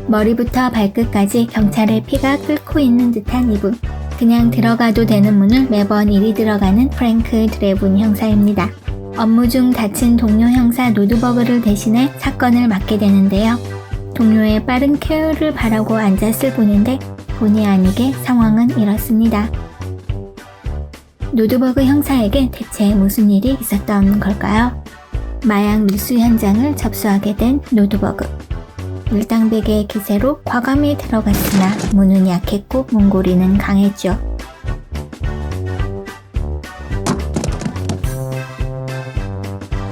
머리부터 발끝까지 경찰의 피가 끓고 있는 듯한 이분. 그냥 들어가도 되는 문을 매번 이리 들어가는 프랭크 드레븐 형사입니다. 업무 중 다친 동료 형사 노드버그를 대신해 사건을 맡게 되는데요. 동료의 빠른 쾌유를 바라고 앉았을 뿐인데 본의 아니게 상황은 이렇습니다. 노드버그 형사에게 대체 무슨 일이 있었던 걸까요? 마약 밀수 현장을 접수하게 된 노드버그. 일당백의 기세로 과감히 들어갔으나 문은 약했고 문고리는 강했죠.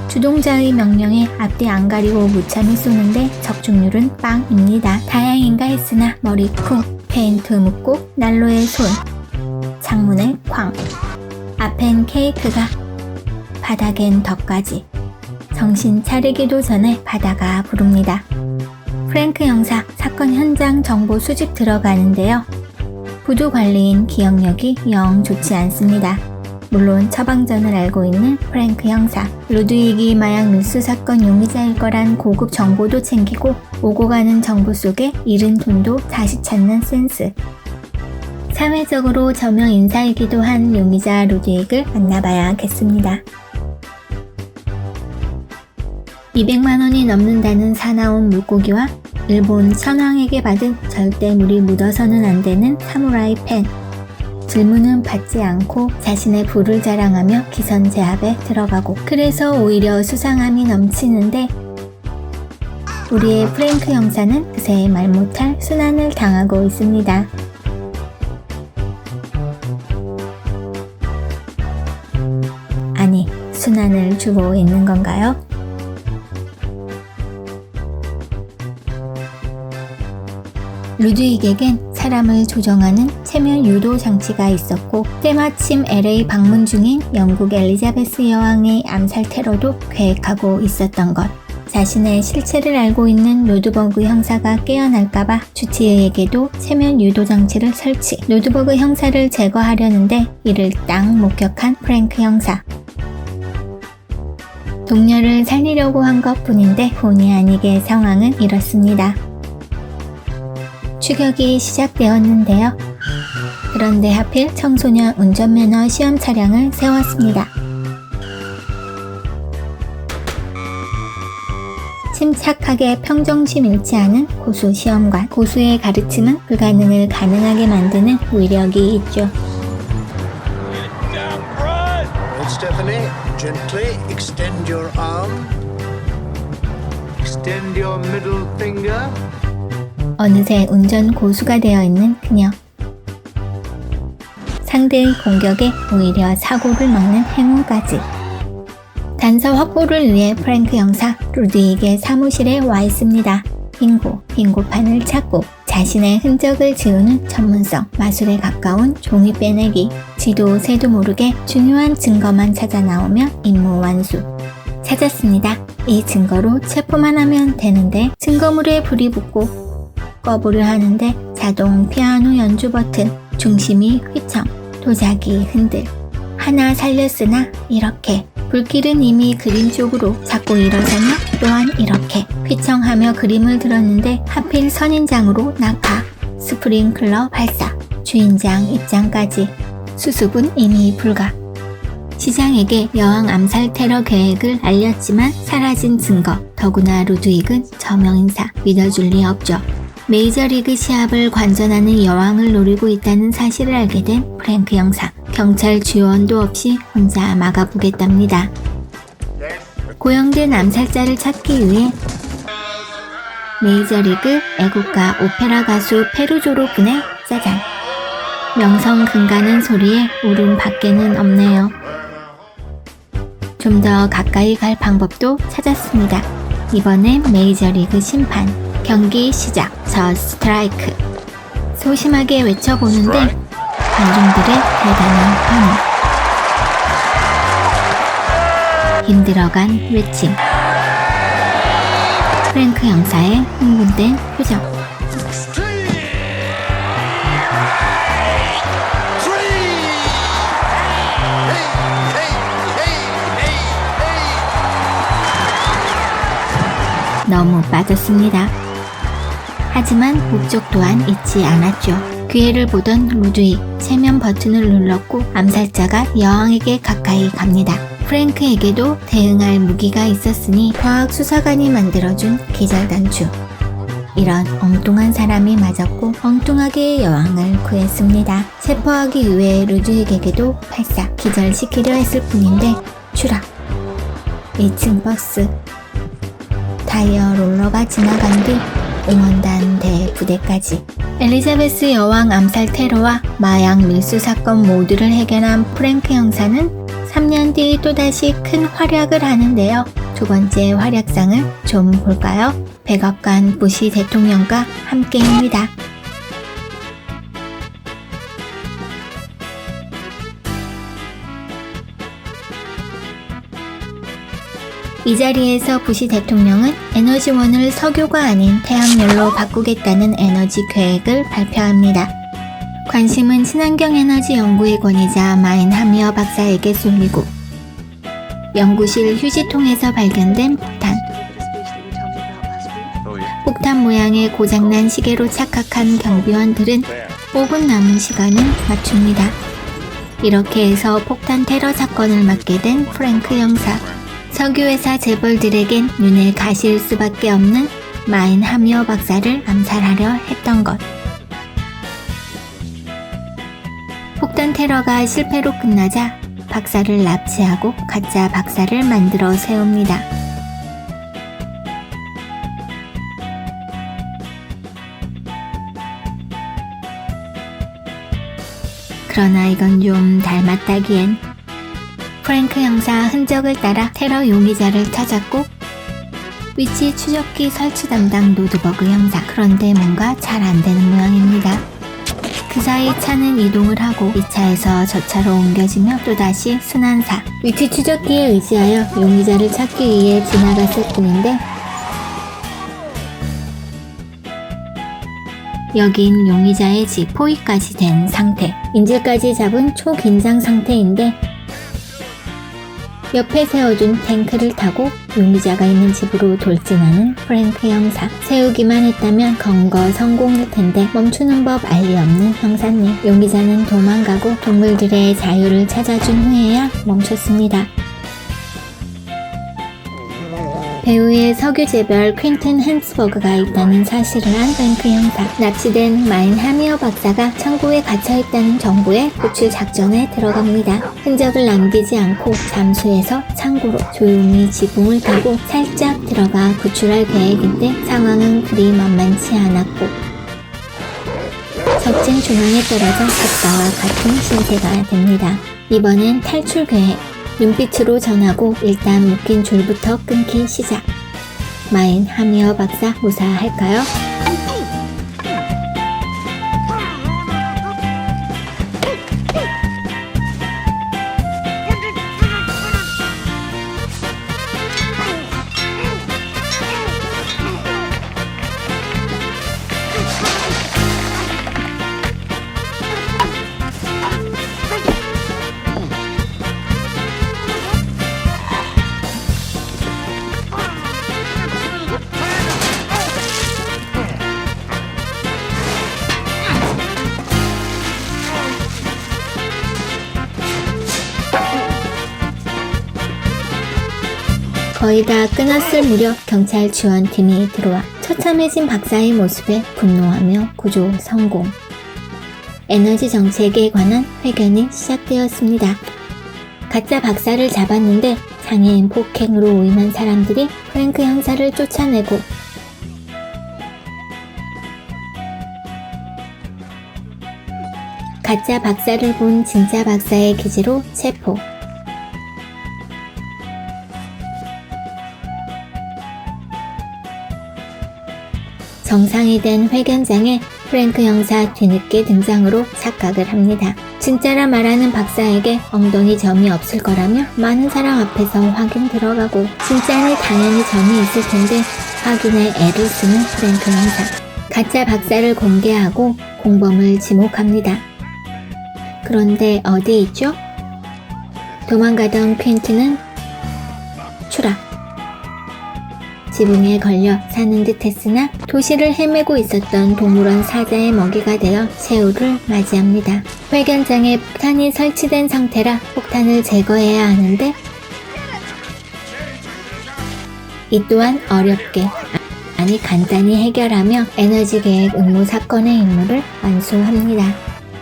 주동자의 명령에 앞뒤 안 가리고 무참히 쏘는데 적중률은 빵입니다. 다행인가 했으나 머리 쿵, 페인트 묻고 난로에 손, 창문에 쾅. 앞엔 케이크가, 바닥엔 덕까지. 정신 차리기도 전에 바다가 부릅니다. 프랭크 형사 사건 현장 정보 수집 들어가는데요. 부두 관리인 기억력이 영 좋지 않습니다. 물론 처방전을 알고 있는 프랭크 형사. 루드윅이 마약 밀수 사건 용의자일 거란 고급 정보도 챙기고 오고 가는 정보 속에 잃은 돈도 다시 찾는 센스. 사회적으로 저명 인사이기도 한 용의자 루드윅을 만나봐야겠습니다. 200만 원이 넘는다는 사나운 물고기와 일본 천황에게 받은 절대 물이 묻어서는 안 되는 사무라이 펜. 질문은 받지 않고 자신의 부를 자랑하며 기선제압에 들어가고, 그래서 오히려 수상함이 넘치는데 우리의 프랭크 형사는 그새 말 못할 순환을 당하고 있습니다. 아니, 순환을 주고 있는 건가요? 루드윅에겐 사람을 조정하는 체면 유도 장치가 있었고 때마침 LA 방문 중인 영국 엘리자베스 여왕의 암살 테러도 계획하고 있었던 것. 자신의 실체를 알고 있는 노드버그 형사가 깨어날까봐 주치의에게도 체면 유도 장치를 설치. 노드버그 형사를 제거하려는데 이를 딱 목격한 프랭크 형사. 동료를 살리려고 한 것뿐인데 본의 아니게 상황은 이렇습니다. 추격이 시작되었는데요. 그런데 하필 청소년 운전면허 시험 차량을 세웠습니다. 침착하게 평정심 잃지 않은 고수 시험관. 고수의 가르침은 불가능을 가능하게 만드는 위력이 있죠. Stephanie, gently extend your arm. Extend your middle finger. 어느새 운전 고수가 되어 있는 그녀. 상대의 공격에 오히려 사고를 막는 행운까지. 단서 확보를 위해 프랭크 형사 루드윅의 사무실에 와 있습니다. 빙고판을 찾고 자신의 흔적을 지우는 전문성, 마술에 가까운 종이 빼내기. 지도 새도 모르게 중요한 증거만 찾아 나오면 임무 완수. 찾았습니다. 이 증거로 체포만 하면 되는데 증거물에 불이 붙고 꺼보려 하는데 자동 피아노 연주 버튼, 중심이 휘청, 도자기 흔들. 하나 살렸으나 이렇게. 불길은 이미 그림 쪽으로. 자꾸 일어서며 또한 이렇게. 휘청하며 그림을 들었는데 하필 선인장으로 낙하. 스프링클러 발사. 주인장 입장까지. 수습은 이미 불가. 시장에게 여왕 암살 테러 계획을 알렸지만 사라진 증거. 더구나 루드윅은 저명인사. 믿어줄 리 없죠. 메이저리그 시합을 관전하는 여왕을 노리고 있다는 사실을 알게 된 프랭크 형사. 경찰 지원도 없이 혼자 막아보겠답니다. 고용된 암살자를 찾기 위해 메이저리그 애국가 오페라 가수 페루조로 분의 짜잔. 명성근가는 소리에 울음 밖에는 없네요. 좀 더 가까이 갈 방법도 찾았습니다. 이번엔 메이저리그 심판. 경기 시작. 저 스트라이크. 소심하게 외쳐보는데 관중들의 대단한 환호. 힘들어간 외침. 프랭크 형사의 흥분된 표정. 너무 빠졌습니다. 하지만 목적 또한 잊지 않았죠. 기회를 보던 루드윅 세면 버튼을 눌렀고 암살자가 여왕에게 가까이 갑니다. 프랭크에게도 대응할 무기가 있었으니 과학 수사관이 만들어준 기절단추. 이런 엉뚱한 사람이 맞았고 엉뚱하게 여왕을 구했습니다. 체포하기 위해 루드윅에게도 발사 기절시키려 했을 뿐인데 추락. 2층 버스. 타이어 롤러가 지나간 뒤 응원단 대부대까지. 엘리자베스 여왕 암살 테러와 마약 밀수 사건 모두를 해결한 프랭크 형사는 3년 뒤 또다시 큰 활약을 하는데요. 두 번째 활약상을 좀 볼까요? 백악관 부시 대통령과 함께입니다. 이 자리에서 부시 대통령은 에너지원을 석유가 아닌 태양열로 바꾸겠다는 에너지 계획을 발표합니다. 관심은 친환경 에너지 연구의 권위자 마인 하미어 박사에게 쏠리고 연구실 휴지통에서 발견된 폭탄. 폭탄 모양의 고장난 시계로 착각한 경비원들은 5분 남은 시간을 맞춥니다. 이렇게 해서 폭탄 테러 사건을 맡게 된 프랭크 형사. 석유회사 재벌들에겐 눈에 가실 수밖에 없는 마인 하미어 박사를 암살하려 했던 것. 폭탄 테러가 실패로 끝나자 박사를 납치하고 가짜 박사를 만들어 세웁니다. 그러나 이건 좀 닮았다기엔 프랭크 형사 흔적을 따라 테러 용의자를 찾았고 위치 추적기 설치 담당 노드버그 형사. 그런데 뭔가 잘 안되는 모양입니다. 그 사이 차는 이동을 하고 이 차에서 저 차로 옮겨지며 또다시 순환사. 위치 추적기에 의지하여 용의자를 찾기 위해 지나갔을 뿐인데 여긴 용의자의 집 포위까지 된 상태. 인질까지 잡은 초긴장 상태인데 옆에 세워둔 탱크를 타고 용의자가 있는 집으로 돌진하는 프랭크 형사. 세우기만 했다면 검거 성공일 텐데 멈추는 법 알리 없는 형사님. 용의자는 도망가고 동물들의 자유를 찾아준 후에야 멈췄습니다. 배우의 석유 재벌 퀸튼 햄스버그가 있다는 사실을 안 프랭크 형사. 납치된 마인 하미어 박사가 창고에 갇혀있다는 정보에 구출 작전에 들어갑니다. 흔적을 남기지 않고 잠수해서 창고로 조용히 지붕을 타고 살짝 들어가 구출할 계획인데 상황은 그리 만만치 않았고 적진 중앙에 떨어져 박사와 같은 신세가 됩니다. 이번엔 탈출 계획. 눈빛으로 전하고 일단 묶인 줄부터 끊기 시작. 마인 하미어 박사 무사할까요? 거의 다 끊었을 무렵 경찰 지원팀이 들어와 처참해진 박사의 모습에 분노하며 구조 성공. 에너지 정책에 관한 회견이 시작되었습니다. 가짜 박사를 잡았는데 장애인 폭행으로 오인한 사람들이 프랭크 형사를 쫓아내고 가짜 박사를 본 진짜 박사의 기지로 체포. 정상이 된 회견장에 프랭크 형사 뒤늦게 등장으로 착각을 합니다. 진짜라 말하는 박사에게 엉덩이 점이 없을 거라며 많은 사람 앞에서 확인 들어가고 진짜는 당연히 점이 있을 텐데 확인에 애를 쓰는 프랭크 형사. 가짜 박사를 공개하고 공범을 지목합니다. 그런데 어디 있죠? 도망가던 퀸트는 추락. 지붕에 걸려 사는 듯 했으나 도시를 헤매고 있었던 동물원 사자의 먹이가 되어 새우를 맞이합니다. 회견장에 폭탄이 설치된 상태라 폭탄을 제거해야 하는데 이 또한 어렵게 아니 간단히 해결하며 에너지 계획 음모 사건의 임무를 완수합니다.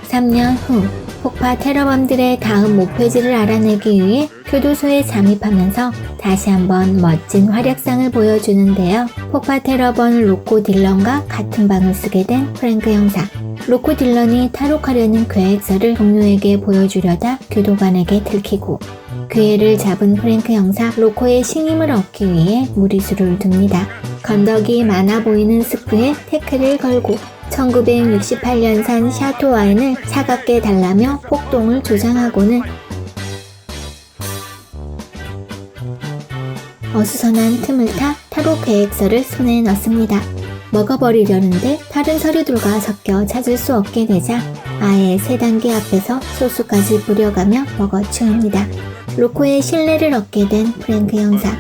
3년 후 폭파 테러범들의 다음 목표지를 알아내기 위해 교도소에 잠입하면서 다시 한번 멋진 활약상을 보여주는데요. 폭파 테러범 로코 딜런과 같은 방을 쓰게 된 프랭크 형사. 로코 딜런이 탈옥하려는 계획서를 동료에게 보여주려다 교도관에게 들키고 기회를 잡은 프랭크 형사 로코의 신임을 얻기 위해 무리수를 둡니다. 건더기 많아 보이는 스프에 태클을 걸고 1968년산 샤토 와인을 차갑게 달라며 폭동을 조장하고는 어수선한 틈을 타 탈옥 계획서를 손에 넣습니다. 먹어버리려는데 다른 서류들과 섞여 찾을 수 없게 되자 아예 세단계 앞에서 소스까지 뿌려가며 먹어치웁니다. 로코의 신뢰를 얻게 된 프랭크 형사.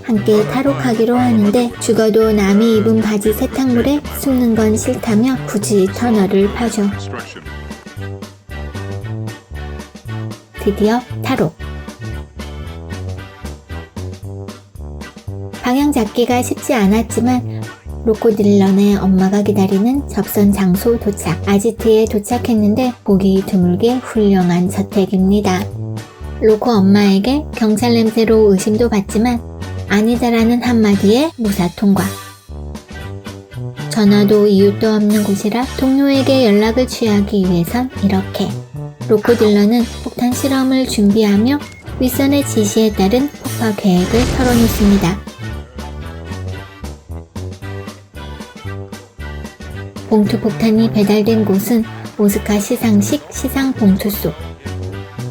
함께 탈옥하기로 하는데 죽어도 남이 입은 바지 세탁물에 숨는 건 싫다며 굳이 터널을 파죠. 드디어 탈옥. 방향 잡기가 쉽지 않았지만 로코 딜런의 엄마가 기다리는 접선 장소 도착. 아지트에 도착했는데 보기 드물게 훌륭한 저택입니다. 로코 엄마에게 경찰 냄새로 의심도 받지만 아니다라는 한마디에 무사 통과. 전화도 이웃도 없는 곳이라 동료에게 연락을 취하기 위해선 이렇게. 로코 딜런은 폭탄 실험을 준비하며 윗선의 지시에 따른 폭파 계획을 털어놓습니다. 봉투 폭탄이 배달된 곳은 오스카 시상식 시상 봉투 속.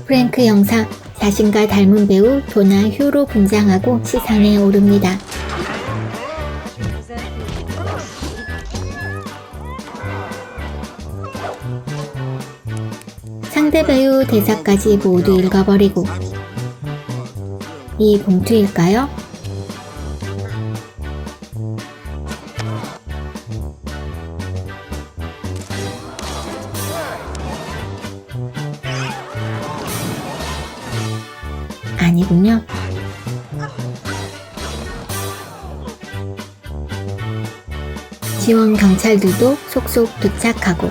프랭크 형사, 자신과 닮은 배우 도나 휴로 분장하고 시상에 오릅니다. 상대 배우 대사까지 모두 읽어버리고 이 봉투일까요? 아니군요. 지원 경찰들도 속속 도착하고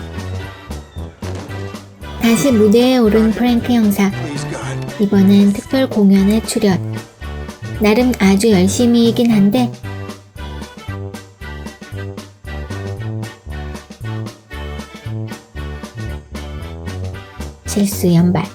다시 무대에 오른 프랭크 형사. 이번엔 특별 공연에 출연. 나름 아주 열심히이긴 한데 실수 연발.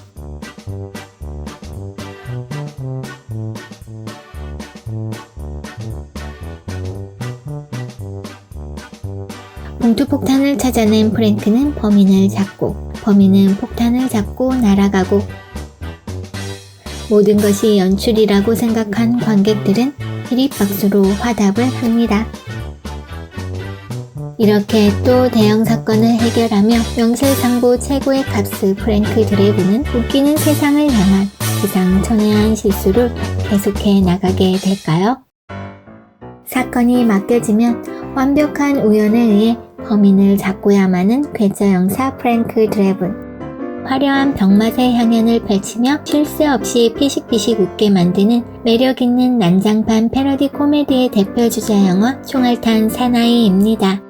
봉투폭탄을 찾아낸 프랭크는 범인을 잡고 범인은 폭탄을 잡고 날아가고 모든 것이 연출이라고 생각한 관객들은 기립박수로 화답을 합니다. 이렇게 또 대형 사건을 해결하며 명실상부 최고의 값을 프랭크 드래곤은 웃기는 세상을 향한 기상천외한 실수를 계속해 나가게 될까요? 사건이 맡겨지면 완벽한 우연에 의해 범인을 잡고야마는 괴짜 형사 프랭크 드래곤. 화려한 병맛의 향연을 펼치며 쉴 새 없이 피식피식 웃게 만드는 매력있는 난장판 패러디 코미디의 대표주자 영화 총알탄 사나이입니다.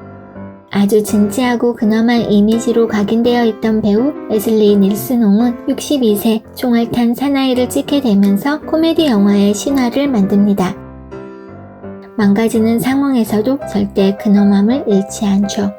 아주 진지하고 근엄한 이미지로 각인되어 있던 배우 레슬리 닐슨 옹은 62세 총알탄 사나이를 찍게 되면서 코미디 영화의 신화를 만듭니다. 망가지는 상황에서도 절대 근엄함을 잃지 않죠.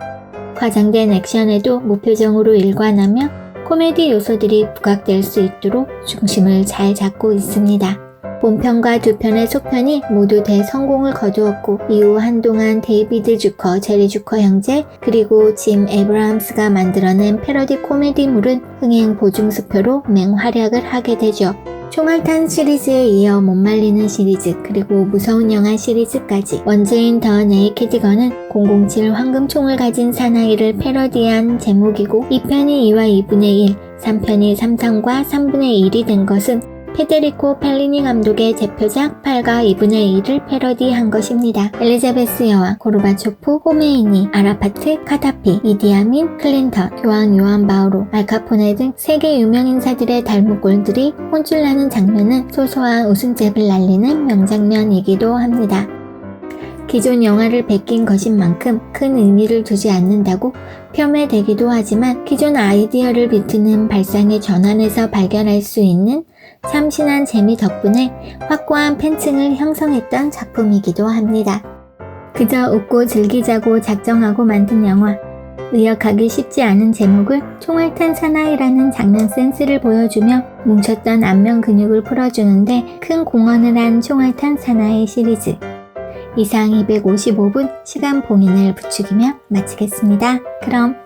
과장된 액션에도 무표정으로 일관하며 코미디 요소들이 부각될 수 있도록 중심을 잘 잡고 있습니다. 본편과 두 편의 속편이 모두 대성공을 거두었고 이후 한동안 데이비드 주커, 제리 주커 형제 그리고 짐 에브라함스가 만들어낸 패러디 코미디물은 흥행 보증수표로 맹활약을 하게 되죠. 총알탄 시리즈에 이어 못 말리는 시리즈 그리고 무서운 영화 시리즈까지 원제인 더 네이키드 건은 007 황금총을 가진 사나이를 패러디한 제목이고 2편이 2와 2분의 1, 3편이 3상과 3분의 1이 된 것은 페데리코 펠리니 감독의 대표작 8과 2분의 1을 패러디한 것입니다. 엘리자베스 여왕, 고르바초프, 호메이니, 아라파트, 카다피, 이디아민, 클린턴, 교황 요한 바오로, 알카포네 등 세계 유명 인사들의 달무골들이 혼쭐나는 장면은 소소한 웃음잽을 날리는 명장면이기도 합니다. 기존 영화를 베낀 것인 만큼 큰 의미를 두지 않는다고 폄훼되기도 하지만 기존 아이디어를 비트는 발상의 전환에서 발견할 수 있는 참신한 재미 덕분에 확고한 팬층을 형성했던 작품이기도 합니다. 그저 웃고 즐기자고 작정하고 만든 영화. 의역하기 쉽지 않은 제목을 총알탄 사나이라는 장면 센스를 보여주며 뭉쳤던 안면 근육을 풀어주는데 큰 공헌을 한 총알탄 사나이 시리즈. 이상 255분 시간 봉인을 부추기며 마치겠습니다. 그럼